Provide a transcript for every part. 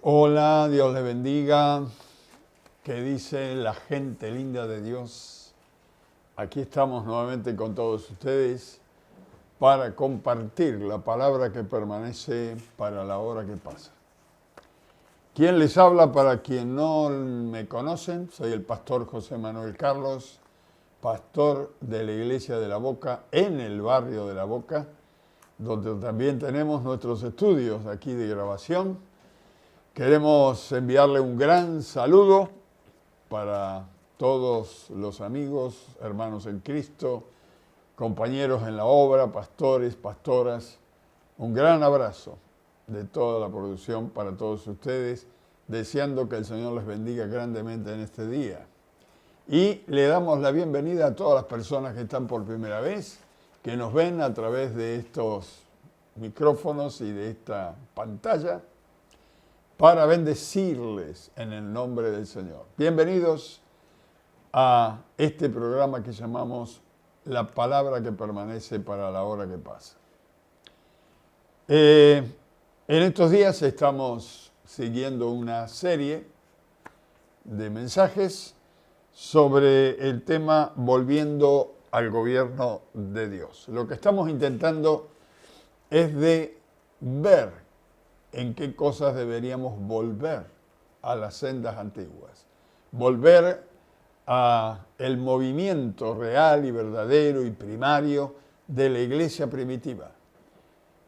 Hola, Dios les bendiga. ¿Qué dice la gente linda de Dios? Aquí estamos nuevamente con todos ustedes para compartir la palabra que permanece para la hora que pasa. ¿Quién les habla? Para quien no me conocen, soy el pastor José Manuel Carlos, pastor de la Iglesia de La Boca, en el barrio de La Boca, donde también tenemos nuestros estudios aquí de grabación. Queremos enviarle un gran saludo para todos los amigos, hermanos en Cristo, compañeros en la obra, pastores, pastoras. Un gran abrazo de toda la producción para todos ustedes, deseando que el Señor les bendiga grandemente en este día. Y le damos la bienvenida a todas las personas que están por primera vez, que nos ven a través de estos micrófonos y de esta pantalla, para bendecirles en el nombre del Señor. Bienvenidos a este programa que llamamos La Palabra que Permanece para la Hora que Pasa. En estos días estamos siguiendo una serie de mensajes sobre el tema volviendo al gobierno de Dios. Lo que estamos intentando es de ver en qué cosas deberíamos volver a las sendas antiguas, volver a el movimiento real y verdadero y primario de la iglesia primitiva,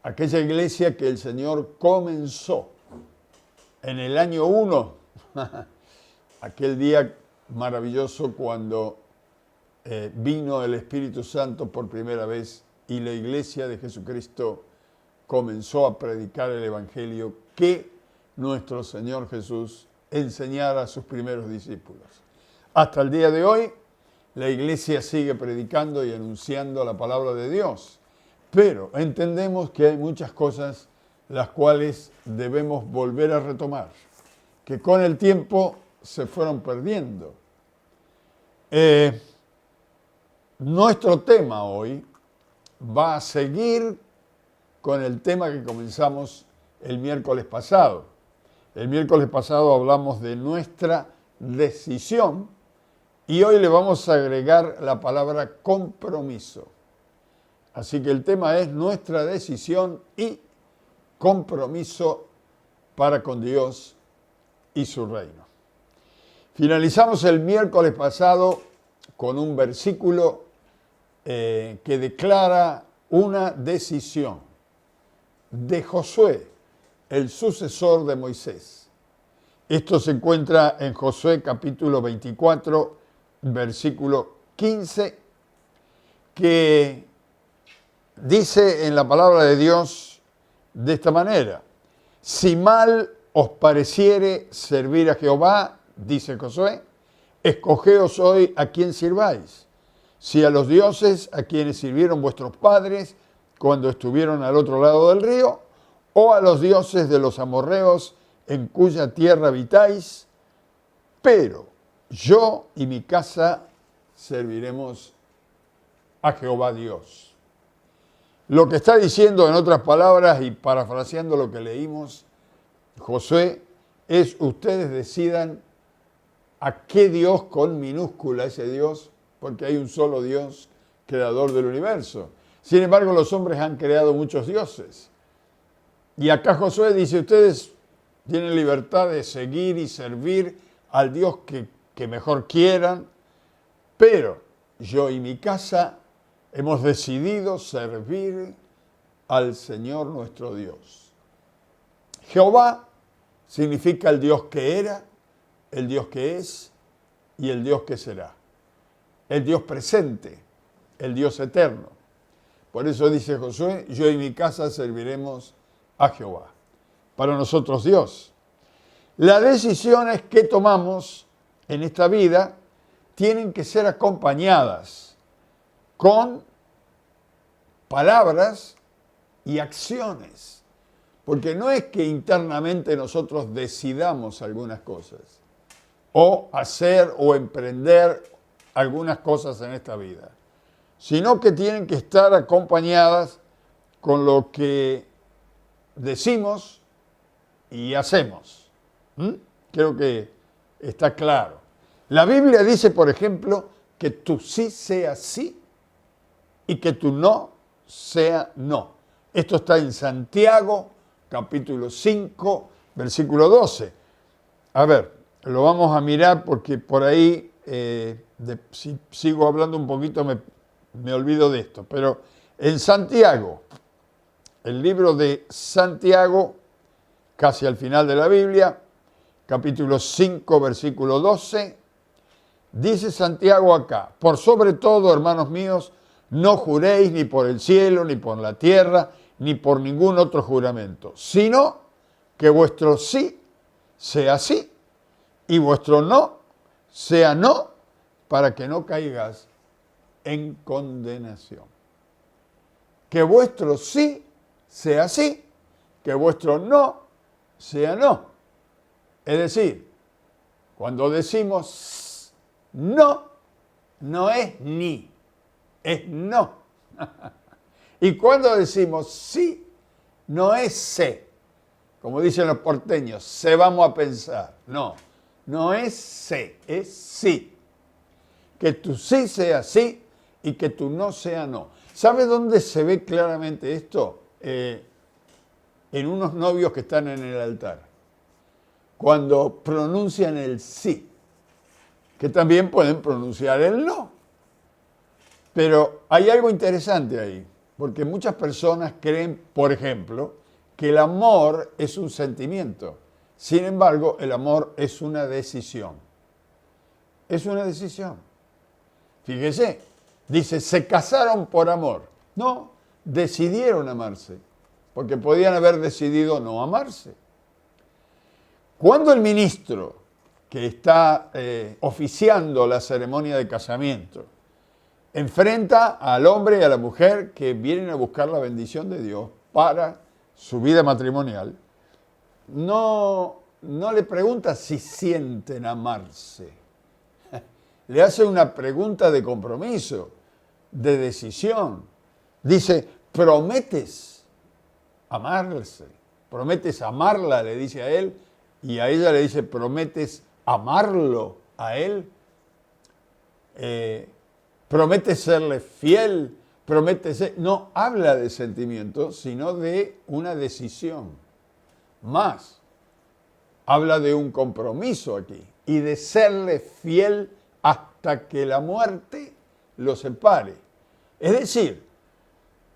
aquella iglesia que el Señor comenzó en el año 1, aquel día maravilloso cuando vino el Espíritu Santo por primera vez y la iglesia de Jesucristo comenzó a predicar el Evangelio que nuestro Señor Jesús enseñara a sus primeros discípulos. Hasta el día de hoy, la iglesia sigue predicando y anunciando la palabra de Dios, pero entendemos que hay muchas cosas las cuales debemos volver a retomar, que con el tiempo se fueron perdiendo. Nuestro tema hoy va a seguir con el tema que comenzamos el miércoles pasado. El miércoles pasado hablamos de nuestra decisión y hoy le vamos a agregar la palabra compromiso. Así que el tema es nuestra decisión y compromiso para con Dios y su reino. Finalizamos el miércoles pasado con un versículo que declara una decisión de Josué, el sucesor de Moisés. Esto se encuentra en Josué capítulo 24, versículo 15, que dice en la palabra de Dios de esta manera: si mal os pareciere servir a Jehová, dice Josué, escogeos hoy a quién sirváis, si a los dioses a quienes sirvieron vuestros padres cuando estuvieron al otro lado del río, o a los dioses de los amorreos en cuya tierra habitáis, pero yo y mi casa serviremos a Jehová Dios. Lo que está diciendo, en otras palabras, y parafraseando lo que leímos, Josué, es: ustedes decidan a qué Dios, con minúscula ese Dios, porque hay un solo Dios, creador del universo. Sin embargo, los hombres han creado muchos dioses. Y acá Josué dice: ustedes tienen libertad de seguir y servir al Dios que mejor quieran, pero yo y mi casa hemos decidido servir al Señor nuestro Dios. Jehová significa el Dios que era, el Dios que es y el Dios que será. El Dios presente, el Dios eterno. Por eso dice Josué: yo y mi casa serviremos a Jehová. Para nosotros Dios. Las decisiones que tomamos en esta vida tienen que ser acompañadas con palabras y acciones. Porque no es que internamente nosotros decidamos algunas cosas o hacer o emprender algunas cosas en esta vida, sino que tienen que estar acompañadas con lo que decimos y hacemos. Creo que está claro. La Biblia dice, por ejemplo, que tu sí sea sí y que tu no sea no. Esto está en Santiago, capítulo 5, versículo 12. A ver, lo vamos a mirar porque por ahí, si sigo hablando un poquito, me olvido de esto. Pero en Santiago, el libro de Santiago, casi al final de la Biblia, capítulo 5, versículo 12, dice Santiago acá: por sobre todo, hermanos míos, no juréis ni por el cielo, ni por la tierra, ni por ningún otro juramento, sino que vuestro sí sea sí y vuestro no sea no, para que no caigas en condenación. Que vuestro sí sea sí, que vuestro no sea no. Es decir, cuando decimos no, no es ni, es no. Y cuando decimos sí, no es sé. Como dicen los porteños, sé vamos a pensar. No, no es sé, es sí. Que tu sí sea sí y que tu no sea no. ¿Sabe dónde se ve claramente esto? En unos novios que están en el altar. Cuando pronuncian el sí, que también pueden pronunciar el no. Pero hay algo interesante ahí, porque muchas personas creen, por ejemplo, que el amor es un sentimiento. Sin embargo, el amor es una decisión. Es una decisión. Fíjese, dice, se casaron por amor. No, decidieron amarse, porque podían haber decidido no amarse. Cuando el ministro que está oficiando la ceremonia de casamiento enfrenta al hombre y a la mujer que vienen a buscar la bendición de Dios para su vida matrimonial, no le pregunta si sienten amarse. Le hace una pregunta de compromiso, de decisión. Dice, ¿prometes amarse? ¿Prometes amarla? Le dice a él. Y a ella le dice, ¿prometes amarlo a él? ¿Prometes serle fiel? ¿Prometes ser? No habla de sentimientos, sino de una decisión. Más, habla de un compromiso aquí y de serle fiel hasta que la muerte lo separe. Es decir,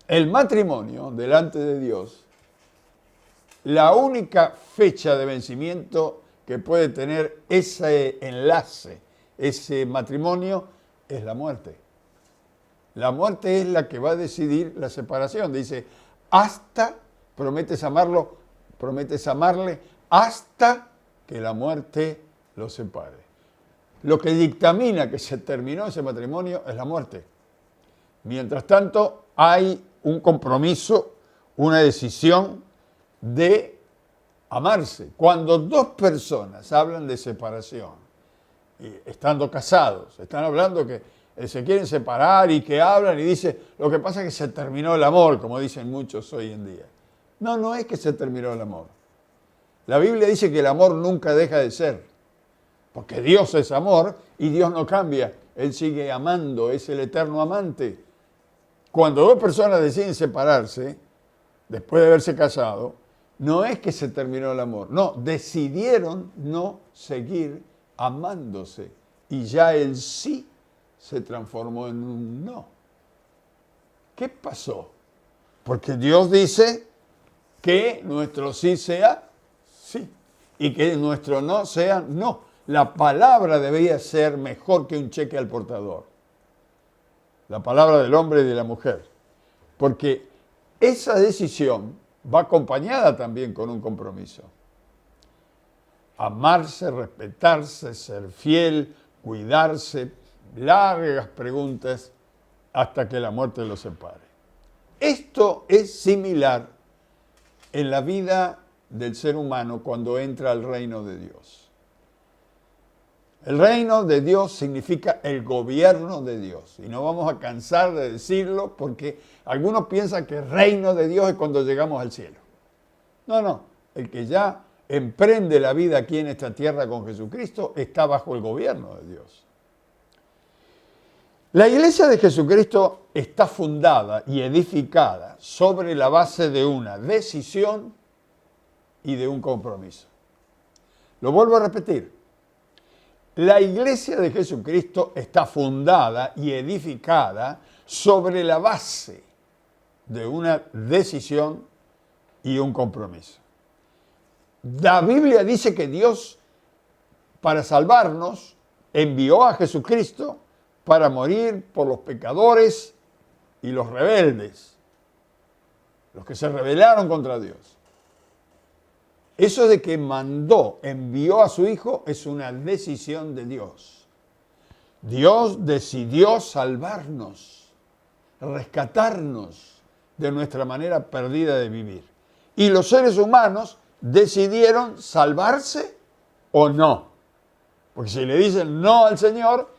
el matrimonio delante de Dios, la única fecha de vencimiento que puede tener ese enlace, ese matrimonio, es la muerte. La muerte es la que va a decidir la separación. Dice, hasta, prometes amarlo, prometes amarle, hasta que la muerte lo separe. Lo que dictamina que se terminó ese matrimonio es la muerte. Mientras tanto, hay un compromiso, una decisión de amarse. Cuando dos personas hablan de separación, y estando casados, están hablando que se quieren separar y que hablan y dicen, lo que pasa es que se terminó el amor, como dicen muchos hoy en día. No, no es que se terminó el amor. La Biblia dice que el amor nunca deja de ser, porque Dios es amor y Dios no cambia. Él sigue amando, es el eterno amante. Cuando dos personas deciden separarse, después de haberse casado, no es que se terminó el amor, no, decidieron no seguir amándose y ya el sí se transformó en un no. ¿Qué pasó? Porque Dios dice que nuestro sí sea sí y que nuestro no sea no. La palabra debería ser mejor que un cheque al portador. La palabra del hombre y de la mujer. Porque esa decisión va acompañada también con un compromiso. Amarse, respetarse, ser fiel, cuidarse, largas preguntas hasta que la muerte los separe. Esto es similar en la vida del ser humano cuando entra al reino de Dios. El reino de Dios significa el gobierno de Dios. Y no vamos a cansar de decirlo porque algunos piensan que el reino de Dios es cuando llegamos al cielo. No, no. El que ya emprende la vida aquí en esta tierra con Jesucristo, está bajo el gobierno de Dios. La iglesia de Jesucristo está fundada y edificada sobre la base de una decisión y de un compromiso. Lo vuelvo a repetir. La iglesia de Jesucristo está fundada y edificada sobre la base de una decisión y un compromiso. La Biblia dice que Dios, para salvarnos, envió a Jesucristo para morir por los pecadores y los rebeldes, los que se rebelaron contra Dios. Eso de que envió a su Hijo, es una decisión de Dios. Dios decidió salvarnos, rescatarnos de nuestra manera perdida de vivir. Y los seres humanos decidieron salvarse o no. Porque si le dicen no al Señor,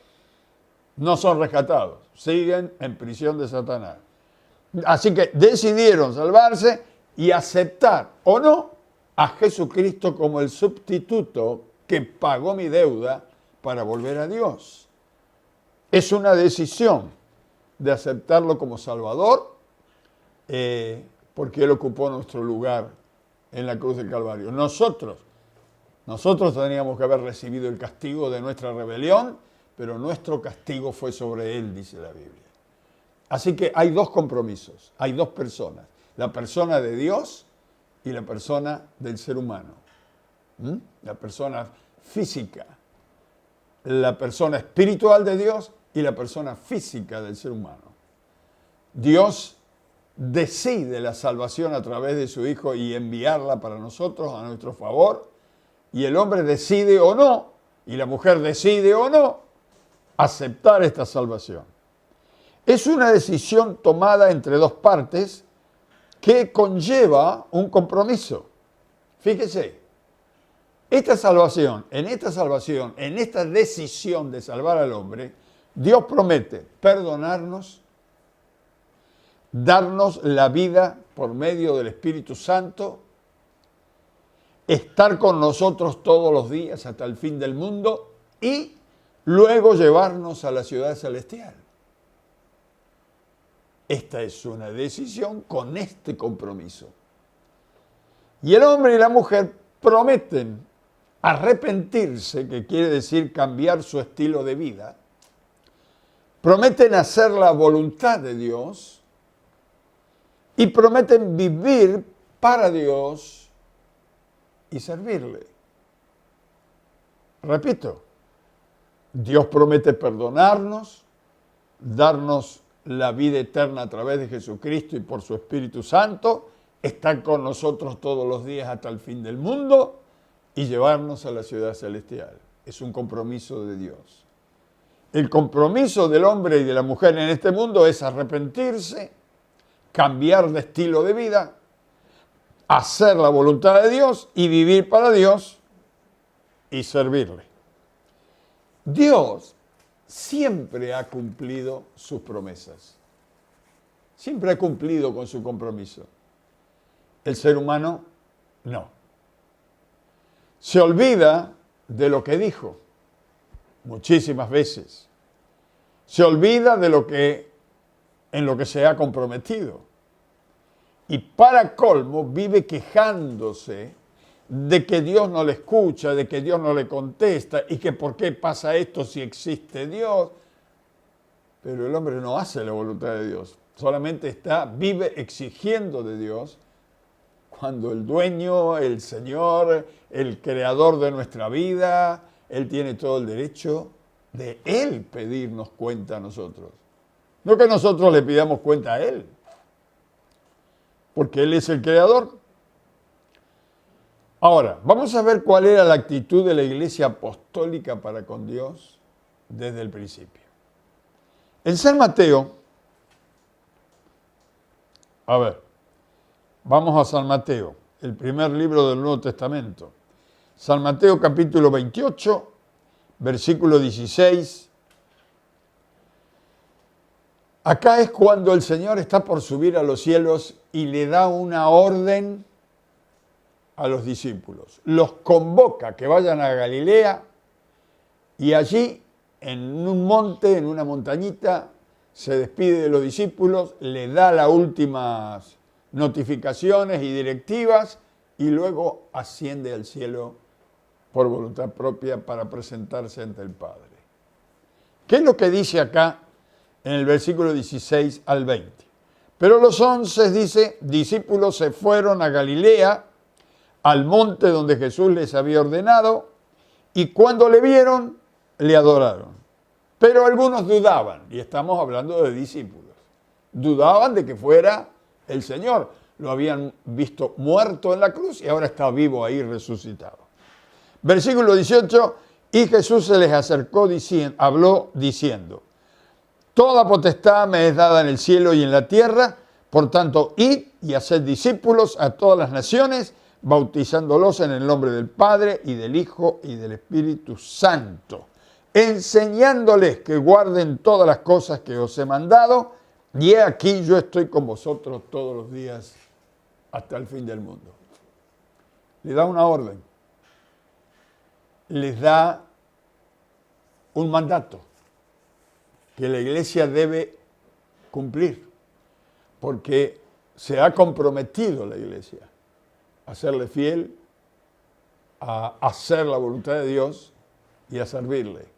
no son rescatados, siguen en prisión de Satanás. Así que decidieron salvarse y aceptar o no a Jesucristo como el sustituto que pagó mi deuda para volver a Dios. Es una decisión de aceptarlo como Salvador, porque Él ocupó nuestro lugar en la cruz del Calvario. Nosotros teníamos que haber recibido el castigo de nuestra rebelión, pero nuestro castigo fue sobre Él, dice la Biblia. Así que hay dos compromisos, hay dos personas, la persona de Dios y la persona del ser humano. La persona física, la persona espiritual de Dios y la persona física del ser humano. Dios decide la salvación a través de su Hijo y enviarla para nosotros a nuestro favor, y el hombre decide o no, y la mujer decide o no, aceptar esta salvación. Es una decisión tomada entre dos partes que conlleva un compromiso. Fíjese, en esta decisión de salvar al hombre, Dios promete perdonarnos, darnos la vida por medio del Espíritu Santo, estar con nosotros todos los días hasta el fin del mundo y luego llevarnos a la ciudad celestial. Esta es una decisión con este compromiso. Y el hombre y la mujer prometen arrepentirse, que quiere decir cambiar su estilo de vida. Prometen hacer la voluntad de Dios y prometen vivir para Dios y servirle. Repito, Dios promete perdonarnos, darnos la vida eterna a través de Jesucristo y por su Espíritu Santo, estar con nosotros todos los días hasta el fin del mundo y llevarnos a la ciudad celestial. Es un compromiso de Dios. El compromiso del hombre y de la mujer en este mundo es arrepentirse, cambiar de estilo de vida, hacer la voluntad de Dios y vivir para Dios y servirle. Dios siempre ha cumplido sus promesas. Siempre ha cumplido con su compromiso. El ser humano, no. Se olvida de lo que dijo muchísimas veces. Se olvida en lo que se ha comprometido. Y para colmo vive quejándose de que Dios no le escucha, de que Dios no le contesta y que por qué pasa esto si existe Dios. Pero el hombre no hace la voluntad de Dios, solamente vive exigiendo de Dios, cuando el dueño, el Señor, el creador de nuestra vida, Él tiene todo el derecho de Él pedirnos cuenta a nosotros. No que nosotros le pidamos cuenta a Él, porque Él es el creador. Ahora, vamos a ver cuál era la actitud de la Iglesia Apostólica para con Dios desde el principio. En San Mateo, vamos a San Mateo, el primer libro del Nuevo Testamento. San Mateo capítulo 28, versículo 16. Acá es cuando el Señor está por subir a los cielos y le da una orden a los discípulos, los convoca que vayan a Galilea y allí en un monte, en una montañita, se despide de los discípulos, le da las últimas notificaciones y directivas y luego asciende al cielo por voluntad propia para presentarse ante el Padre. ¿Qué es lo que dice acá en el versículo 16 al 20? Pero los 11, dice, discípulos se fueron a Galilea, al monte donde Jesús les había ordenado, y cuando le vieron, le adoraron. Pero algunos dudaban, y estamos hablando de discípulos, dudaban de que fuera el Señor. Lo habían visto muerto en la cruz y ahora está vivo ahí resucitado. Versículo 18, y Jesús se les acercó, habló diciendo, toda potestad me es dada en el cielo y en la tierra, por tanto, id y haced discípulos a todas las naciones, bautizándolos en el nombre del Padre y del Hijo y del Espíritu Santo, enseñándoles que guarden todas las cosas que os he mandado, y he aquí yo estoy con vosotros todos los días hasta el fin del mundo. Le da una orden, les da un mandato que la iglesia debe cumplir, porque se ha comprometido la iglesia a serle fiel, a hacer la voluntad de Dios y a servirle.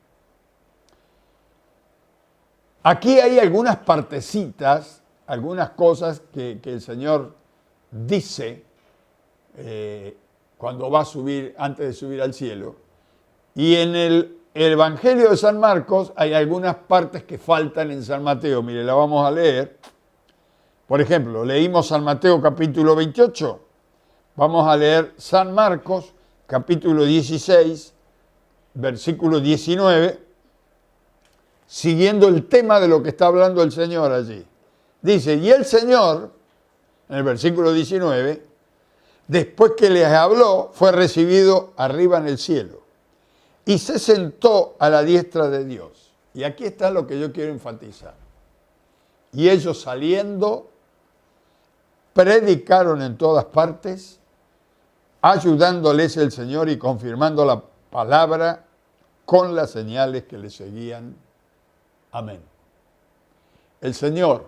Aquí hay algunas partecitas, algunas cosas que el Señor dice cuando va a subir, antes de subir al cielo. Y en el Evangelio de San Marcos hay algunas partes que faltan en San Mateo. Mire, la vamos a leer. Por ejemplo, leímos San Mateo capítulo 28. Vamos a leer San Marcos capítulo 16, versículo 19, siguiendo el tema de lo que está hablando el Señor allí. Dice, y el Señor, en el versículo 19, después que les habló, fue recibido arriba en el cielo y se sentó a la diestra de Dios. Y aquí está lo que yo quiero enfatizar. Y ellos saliendo, predicaron en todas partes, ayudándoles el Señor y confirmando la palabra con las señales que le seguían. Amén. El Señor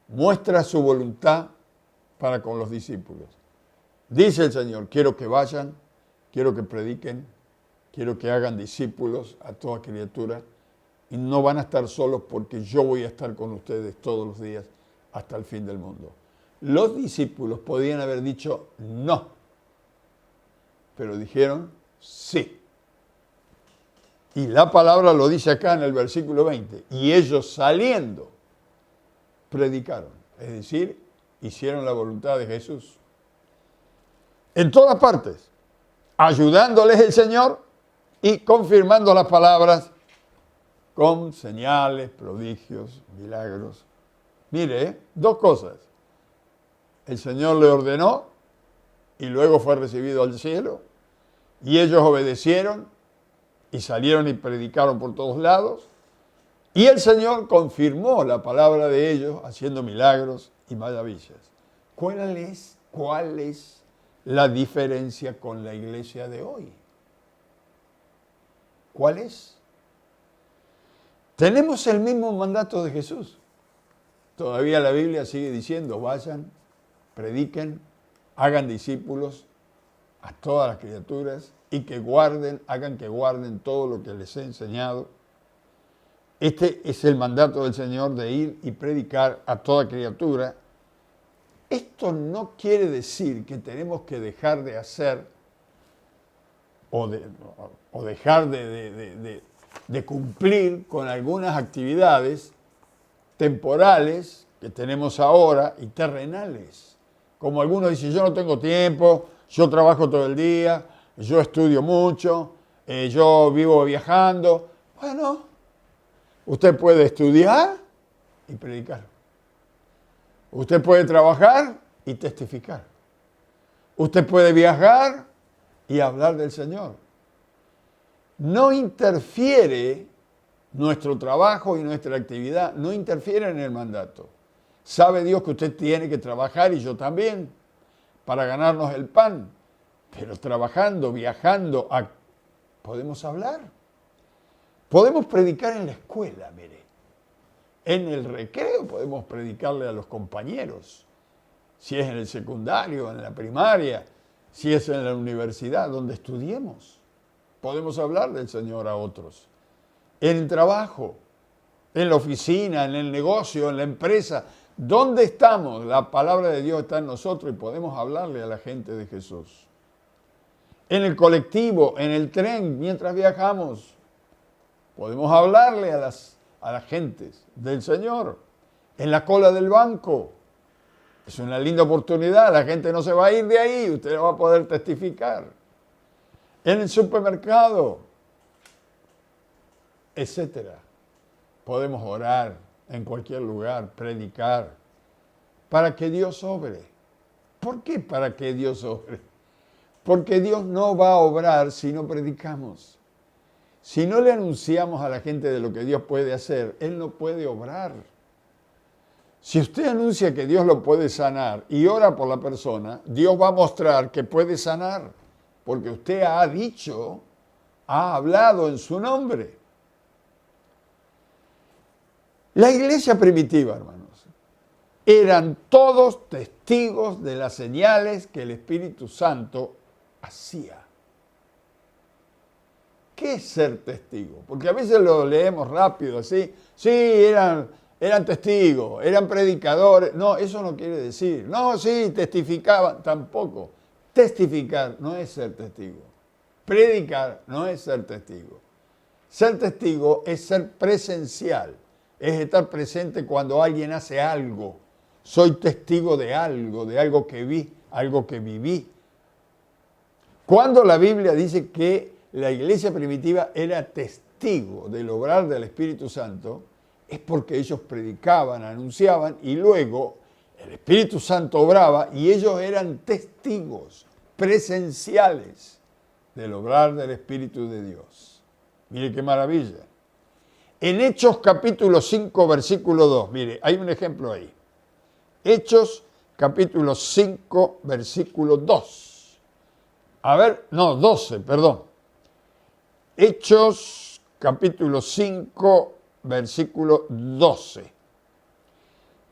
muestra su voluntad para con los discípulos. Dice el Señor, quiero que vayan, quiero que prediquen, quiero que hagan discípulos a toda criatura y no van a estar solos porque yo voy a estar con ustedes todos los días hasta el fin del mundo. Los discípulos podían haber dicho no, pero dijeron sí. Y la palabra lo dice acá en el versículo 20. Y ellos saliendo, predicaron. Es decir, hicieron la voluntad de Jesús. En todas partes, ayudándoles el Señor y confirmando las palabras con señales, prodigios, milagros. Mire, dos cosas. El Señor le ordenó y luego fue recibido al cielo. Y ellos obedecieron y salieron y predicaron por todos lados. Y el Señor confirmó la palabra de ellos haciendo milagros y maravillas. ¿Cuál es la diferencia con la iglesia de hoy? ¿Cuál es? Tenemos el mismo mandato de Jesús. Todavía la Biblia sigue diciendo, vayan, prediquen, hagan discípulos a todas las criaturas y que hagan que guarden todo lo que les he enseñado. Este es el mandato del Señor de ir y predicar a toda criatura. Esto no quiere decir que tenemos que dejar de hacer o dejar de cumplir con algunas actividades temporales que tenemos ahora y terrenales. Como algunos dicen, yo no tengo tiempo, yo trabajo todo el día, yo estudio mucho, yo vivo viajando. Bueno, usted puede estudiar y predicar. Usted puede trabajar y testificar. Usted puede viajar y hablar del Señor. No interfiere nuestro trabajo y nuestra actividad, no interfiere en el mandato. Sabe Dios que usted tiene que trabajar y yo también para ganarnos el pan. Pero trabajando, viajando, podemos hablar. Podemos predicar en la escuela, mire. En el recreo podemos predicarle a los compañeros. Si es en el secundario, en la primaria, si es en la universidad, donde estudiemos. Podemos hablar del Señor a otros. En el trabajo, en la oficina, en el negocio, en la empresa. ¿Dónde estamos? La palabra de Dios está en nosotros y podemos hablarle a la gente de Jesús. En el colectivo, en el tren, mientras viajamos, podemos hablarle a las gentes del Señor. En la cola del banco. Es una linda oportunidad, la gente no se va a ir de ahí, usted va a poder testificar. En el supermercado, etcétera. Podemos orar en cualquier lugar, predicar, para que Dios obre. ¿Por qué para que Dios obre? Porque Dios no va a obrar si no predicamos. Si no le anunciamos a la gente de lo que Dios puede hacer, Él no puede obrar. Si usted anuncia que Dios lo puede sanar y ora por la persona, Dios va a mostrar que puede sanar, porque usted ha dicho, ha hablado en su nombre. La iglesia primitiva, hermanos, eran todos testigos de las señales que el Espíritu Santo hacía. ¿Qué es ser testigo? Porque a veces lo leemos rápido, así. Sí, eran testigos, eran predicadores. No, eso no quiere decir. No, sí, testificaban. Tampoco. Testificar no es ser testigo. Predicar no es ser testigo. Ser testigo es ser presencial. Es estar presente cuando alguien hace algo. Soy testigo de algo que vi, algo que viví. Cuando la Biblia dice que la iglesia primitiva era testigo del obrar del Espíritu Santo, es porque ellos predicaban, anunciaban y luego el Espíritu Santo obraba y ellos eran testigos presenciales del obrar del Espíritu de Dios. Mire qué maravilla. En Hechos capítulo 5, versículo 2, mire, hay un ejemplo ahí. Hechos capítulo 5, versículo 2. A ver, no, 12, perdón. Hechos capítulo 5, versículo 12.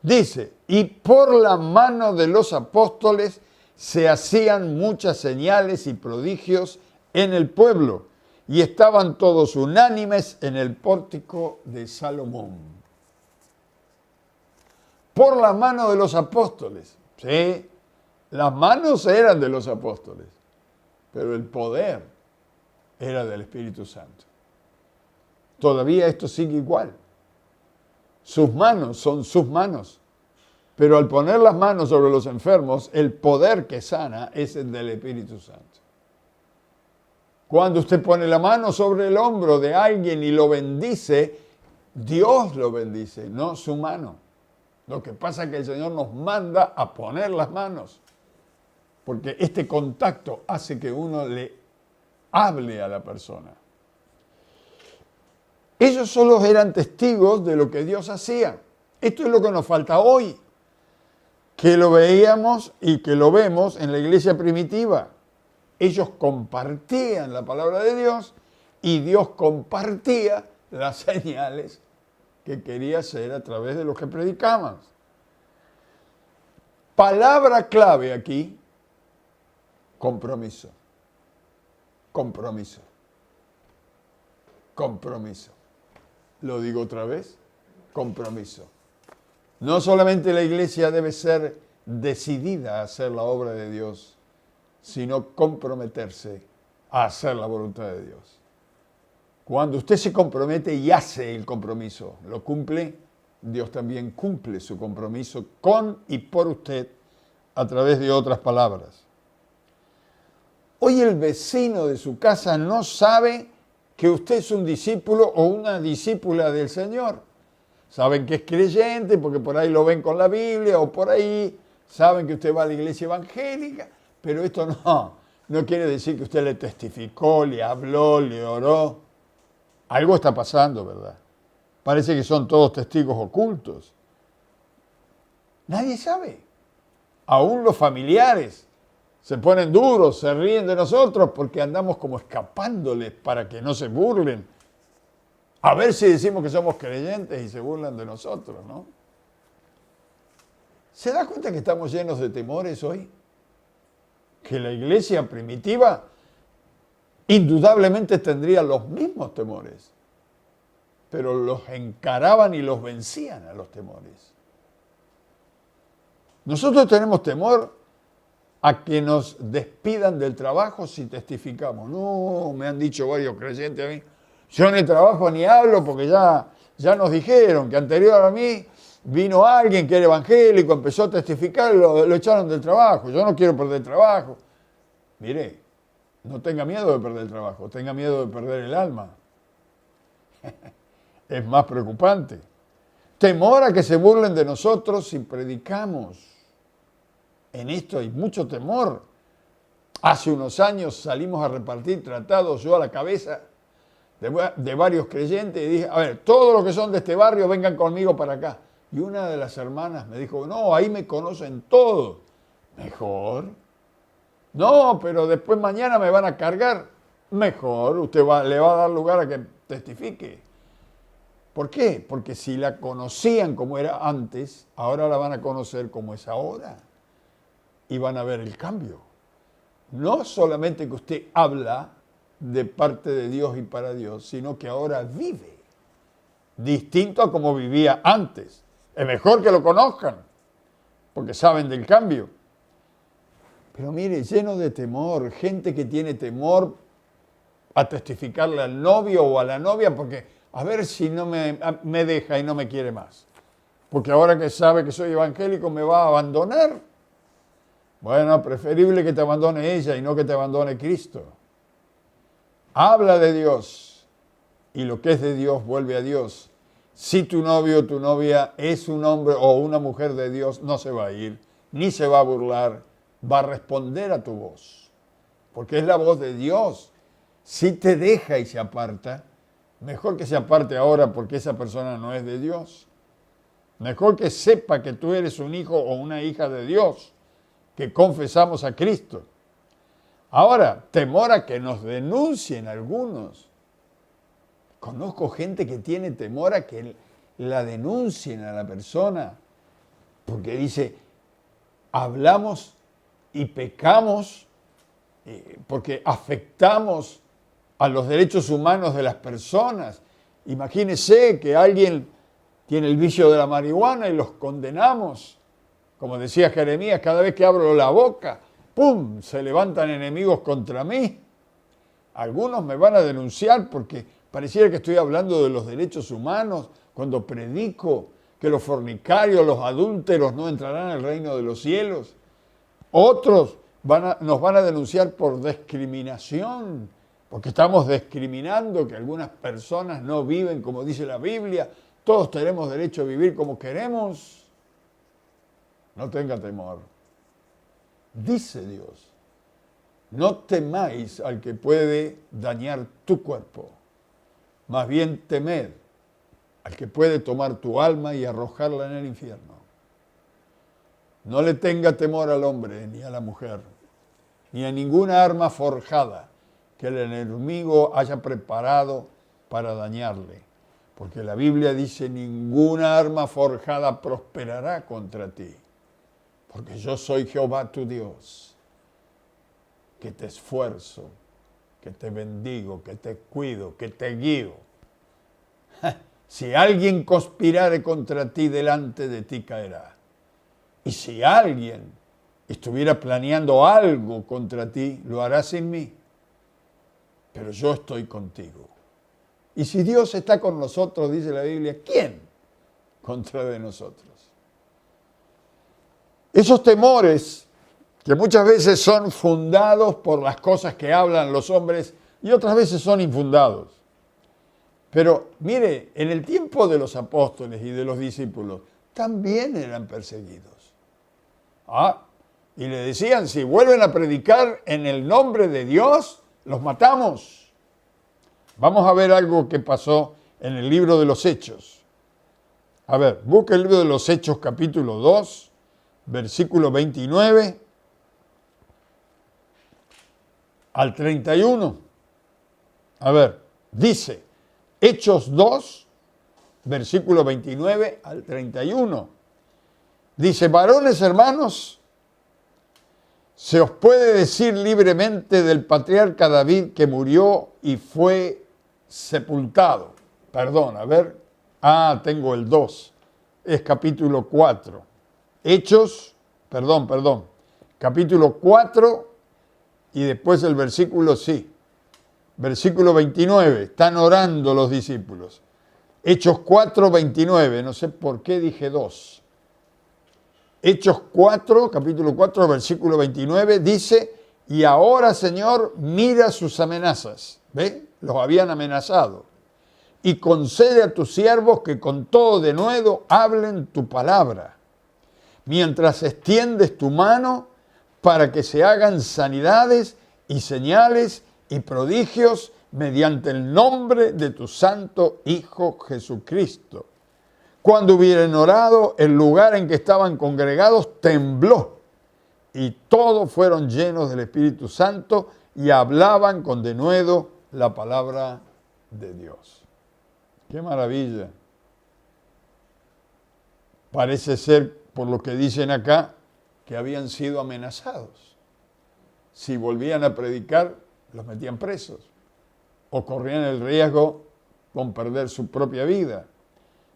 Dice, y por la mano de los apóstoles se hacían muchas señales y prodigios en el pueblo, y estaban todos unánimes en el pórtico de Salomón. Por la mano de los apóstoles. Sí, las manos eran de los apóstoles, pero el poder era del Espíritu Santo. Todavía esto sigue igual. Sus manos son sus manos, pero al poner las manos sobre los enfermos, el poder que sana es el del Espíritu Santo. Cuando usted pone la mano sobre el hombro de alguien y lo bendice, Dios lo bendice, no su mano. Lo que pasa es que el Señor nos manda a poner las manos, porque este contacto hace que uno le hable a la persona. Ellos solo eran testigos de lo que Dios hacía. Esto es lo que nos falta hoy, que lo veíamos y que lo vemos en la iglesia primitiva. Ellos compartían la palabra de Dios y Dios compartía las señales que quería hacer a través de los que predicaban. Palabra clave aquí, compromiso. Compromiso. Compromiso. Lo digo otra vez, compromiso. No solamente la iglesia debe ser decidida a hacer la obra de Dios, sino comprometerse a hacer la voluntad de Dios. Cuando usted se compromete y hace el compromiso, lo cumple, Dios también cumple su compromiso con y por usted a través de otras palabras. Hoy el vecino de su casa no sabe que usted es un discípulo o una discípula del Señor. Saben que es creyente porque por ahí lo ven con la Biblia o por ahí saben que usted va a la iglesia evangélica. Pero esto no quiere decir que usted le testificó, le habló, le oró. Algo está pasando, ¿verdad? Parece que son todos testigos ocultos. Nadie sabe. Aún los familiares se ponen duros, se ríen de nosotros porque andamos como escapándoles para que no se burlen. A ver si decimos que somos creyentes y se burlan de nosotros, ¿no? ¿Se da cuenta que estamos llenos de temores hoy? Que la iglesia primitiva indudablemente tendría los mismos temores, pero los encaraban y los vencían a los temores. Nosotros tenemos temor a que nos despidan del trabajo si testificamos. No, me han dicho varios creyentes a mí, yo en el trabajo ni hablo porque ya nos dijeron que anterior a mí vino alguien que era evangélico, empezó a testificar y lo echaron del trabajo. Yo no quiero perder el trabajo. Mire, no tenga miedo de perder el trabajo, tenga miedo de perder el alma. Es más preocupante. Temor a que se burlen de nosotros si predicamos. En esto hay mucho temor. Hace unos años salimos a repartir tratados, yo a la cabeza de varios creyentes, y dije, a ver, todos los que son de este barrio vengan conmigo para acá. Y una de las hermanas me dijo, no, ahí me conocen todos. Mejor. No, pero después mañana me van a cargar. Mejor, usted le va a dar lugar a que testifique. ¿Por qué? Porque si la conocían como era antes, ahora la van a conocer como es ahora. Y van a ver el cambio. No solamente que usted habla de parte de Dios y para Dios, sino que ahora vive distinto a como vivía antes. Es mejor que lo conozcan, porque saben del cambio. Pero mire, lleno de temor, gente que tiene temor a testificarle al novio o a la novia, porque a ver si no me deja y no me quiere más. Porque ahora que sabe que soy evangélico me va a abandonar. Bueno, preferible que te abandone ella y no que te abandone Cristo. Habla de Dios y lo que es de Dios vuelve a Dios. Si tu novio o tu novia es un hombre o una mujer de Dios, no se va a ir, ni se va a burlar, va a responder a tu voz, porque es la voz de Dios. Si te deja y se aparta, mejor que se aparte ahora porque esa persona no es de Dios. Mejor que sepa que tú eres un hijo o una hija de Dios, que confesamos a Cristo. Ahora, temor a que nos denuncien algunos. Conozco gente que tiene temor a que la denuncien a la persona, porque dice, hablamos y pecamos porque afectamos a los derechos humanos de las personas. Imagínese que alguien tiene el vicio de la marihuana y los condenamos. Como decía Jeremías, cada vez que abro la boca, ¡pum!, se levantan enemigos contra mí. Algunos me van a denunciar porque pareciera que estoy hablando de los derechos humanos cuando predico que los fornicarios, los adúlteros no entrarán al reino de los cielos. Otros nos van a denunciar por discriminación, porque estamos discriminando que algunas personas no viven como dice la Biblia. Todos tenemos derecho a vivir como queremos. No tenga temor. Dice Dios, no temáis al que puede dañar tu cuerpo, más bien temed al que puede tomar tu alma y arrojarla en el infierno. No le tenga temor al hombre ni a la mujer, ni a ninguna arma forjada que el enemigo haya preparado para dañarle. Porque la Biblia dice, ninguna arma forjada prosperará contra ti. Porque yo soy Jehová tu Dios, que te esfuerzo, que te bendigo, que te cuido, que te guío. Si alguien conspirare contra ti, delante de ti caerá. Y si alguien estuviera planeando algo contra ti, lo hará sin mí. Pero yo estoy contigo. Y si Dios está con nosotros, dice la Biblia, ¿quién contra de nosotros? Esos temores que muchas veces son fundados por las cosas que hablan los hombres y otras veces son infundados. Pero mire, en el tiempo de los apóstoles y de los discípulos también eran perseguidos. Y le decían, si vuelven a predicar en el nombre de Dios, los matamos. Vamos a ver algo que pasó en el libro de los Hechos. A ver, busca el libro de los Hechos capítulo 2, versículo 29. al 31. A ver, dice, Hechos 2, versículo 29 al 31. Dice, varones hermanos, se os puede decir libremente del patriarca David que murió y fue sepultado. Perdón, a ver. Tengo el 2. Es capítulo 4. Hechos, perdón. Capítulo 4 y después el versículo, sí. Versículo 29. Están orando los discípulos. Hechos 4, 29. No sé por qué dije 2. Hechos 4, capítulo 4, versículo 29, dice, y ahora, Señor, mira sus amenazas. ¿Ve? Los habían amenazado. Y concede a tus siervos que con todo denuedo hablen tu palabra, mientras extiendes tu mano para que se hagan sanidades y señales y prodigios mediante el nombre de tu santo Hijo Jesucristo. Cuando hubieran orado, el lugar en que estaban congregados tembló y todos fueron llenos del Espíritu Santo y hablaban con denuedo la palabra de Dios. ¡Qué maravilla! Parece ser, por lo que dicen acá, que habían sido amenazados. Si volvían a predicar, los metían presos o corrían el riesgo con perder su propia vida.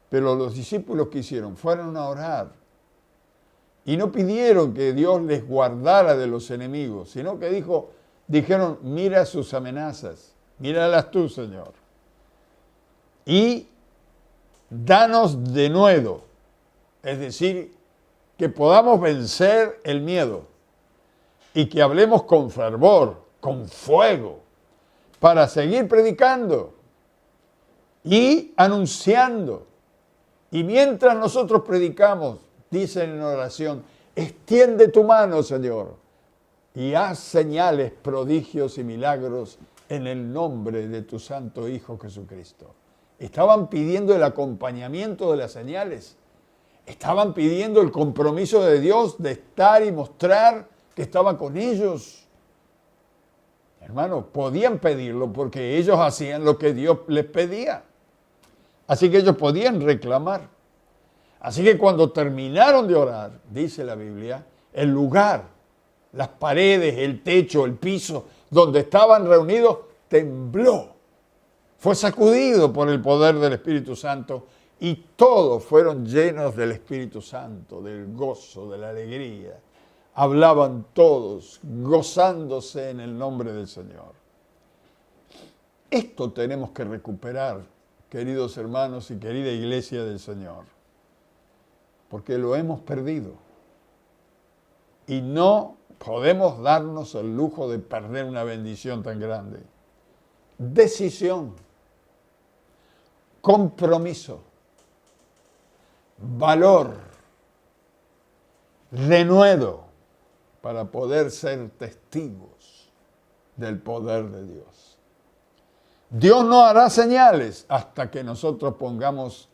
Pero los discípulos que hicieron fueron a orar y no pidieron que Dios les guardara de los enemigos, sino que dijeron, mira sus amenazas, míralas tú, Señor. Y danos denuedo, es decir, que podamos vencer el miedo y que hablemos con fervor, con fuego, para seguir predicando y anunciando. Y mientras nosotros predicamos, dicen en oración, extiende tu mano, Señor, y haz señales, prodigios y milagros en el nombre de tu santo Hijo Jesucristo. Estaban pidiendo el acompañamiento de las señales. Estaban pidiendo el compromiso de Dios de estar y mostrar que estaba con ellos. Hermanos, podían pedirlo porque ellos hacían lo que Dios les pedía. Así que ellos podían reclamar. Así que cuando terminaron de orar, dice la Biblia, el lugar, las paredes, el techo, el piso, donde estaban reunidos, tembló. Fue sacudido por el poder del Espíritu Santo y todos fueron llenos del Espíritu Santo, del gozo, de la alegría. Hablaban todos, gozándose en el nombre del Señor. Esto tenemos que recuperar, queridos hermanos y querida iglesia del Señor, porque lo hemos perdido. Y no podemos darnos el lujo de perder una bendición tan grande. Decisión, compromiso, valor, denuedo para poder ser testigos del poder de Dios. Dios no hará señales hasta que nosotros pongamos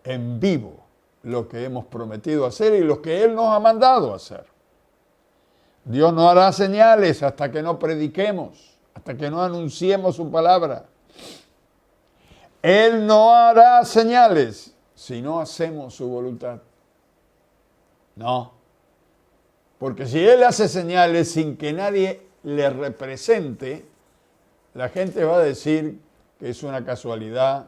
en vivo lo que hemos prometido hacer y lo que Él nos ha mandado hacer. Dios no hará señales hasta que no prediquemos, hasta que no anunciemos su palabra. Él no hará señales si no hacemos su voluntad. No. Porque si Él hace señales sin que nadie le represente, la gente va a decir que es una casualidad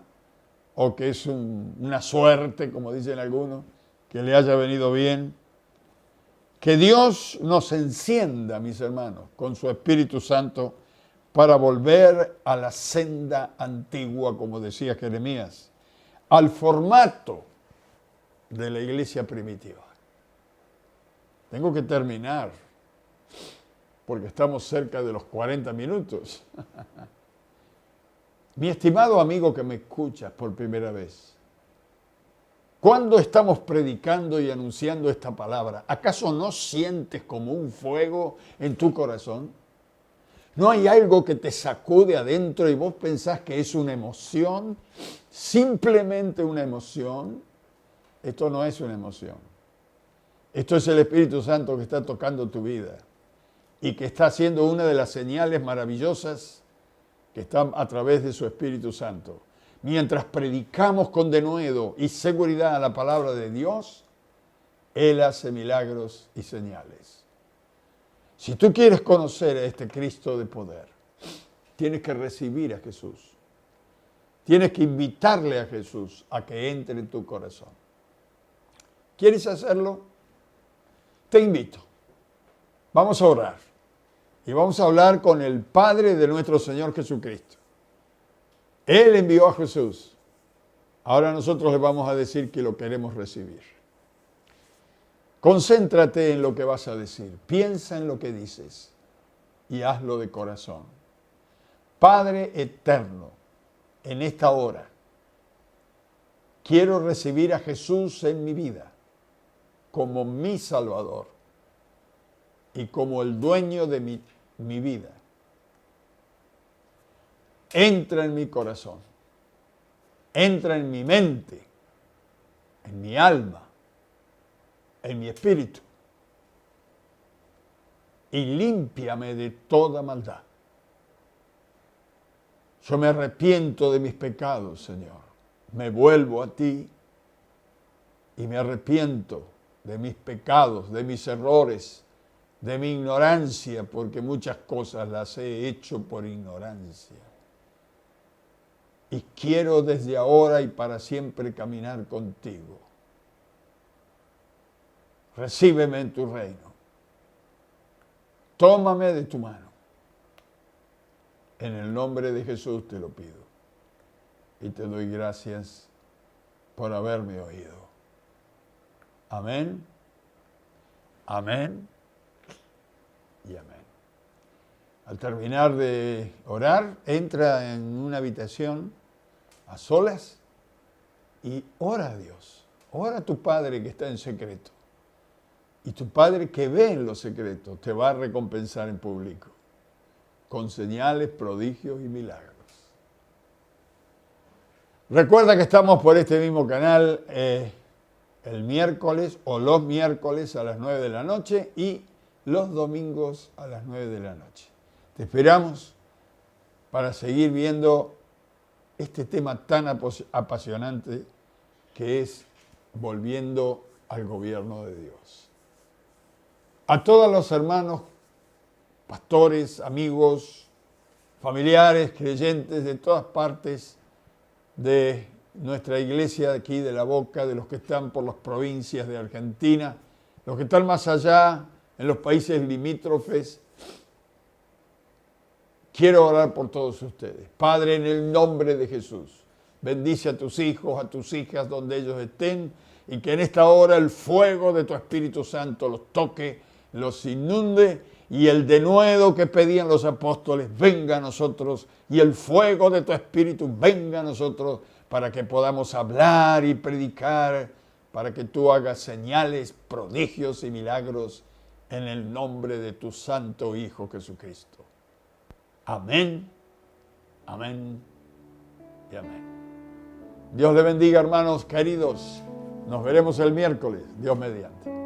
o que es una suerte, como dicen algunos, que le haya venido bien. Que Dios nos encienda, mis hermanos, con su Espíritu Santo para volver a la senda antigua, como decía Jeremías, al formato de la iglesia primitiva. Tengo que terminar, porque estamos cerca de los 40 minutos. Mi estimado amigo que me escuchas por primera vez, ¿cuándo estamos predicando y anunciando esta palabra? ¿Acaso no sientes como un fuego en tu corazón? ¿No hay algo que te sacude adentro y vos pensás que es una emoción? Simplemente una emoción. Esto no es una emoción. Esto es el Espíritu Santo que está tocando tu vida. y que está haciendo una de las señales maravillosas que están a través de su Espíritu Santo. Mientras predicamos con denuedo y seguridad la palabra de Dios, Él hace milagros y señales. Si tú quieres conocer a este Cristo de poder, tienes que recibir a Jesús. Tienes que invitarle a Jesús a que entre en tu corazón. ¿Quieres hacerlo? Te invito. Vamos a orar. Y vamos a hablar con el Padre de nuestro Señor Jesucristo. Él envió a Jesús. Ahora nosotros le vamos a decir que lo queremos recibir. Concéntrate en lo que vas a decir. Piensa en lo que dices y hazlo de corazón. Padre eterno, en esta hora, quiero recibir a Jesús en mi vida como mi Salvador y como el dueño de mi vida. Entra en mi corazón, entra en mi mente, en mi alma, en mi espíritu y límpiame de toda maldad. Yo me arrepiento de mis pecados, Señor. Me vuelvo a ti y me arrepiento de mis pecados, de mis errores, de mi ignorancia, porque muchas cosas las he hecho por ignorancia. Y quiero desde ahora y para siempre caminar contigo. Recíbeme en tu reino. Tómame de tu mano. En el nombre de Jesús te lo pido. Y te doy gracias por haberme oído. Amén. Amén. Y amén. Al terminar de orar, entra en una habitación a solas y ora a Dios. Ora a tu Padre que está en secreto. Y tu Padre que ve en lo secreto te va a recompensar en público, con señales, prodigios y milagros. Recuerda que estamos por este mismo canal el miércoles o los miércoles a las 9 de la noche y los domingos a las 9 de la noche. Te esperamos para seguir viendo este tema tan apasionante que es volviendo al gobierno de Dios. A todos los hermanos, pastores, amigos, familiares, creyentes de todas partes de nuestra iglesia de aquí de La Boca, de los que están por las provincias de Argentina, los que están más allá, en los países limítrofes, quiero orar por todos ustedes. Padre, en el nombre de Jesús, bendice a tus hijos, a tus hijas, donde ellos estén, y que en esta hora el fuego de tu Espíritu Santo los toque, los inunde, y el denuedo que pedían los apóstoles venga a nosotros, y el fuego de tu Espíritu venga a nosotros, para que podamos hablar y predicar, para que tú hagas señales, prodigios y milagros en el nombre de tu Santo Hijo Jesucristo. Amén, amén y amén. Dios le bendiga, hermanos queridos. Nos veremos el miércoles, Dios mediante.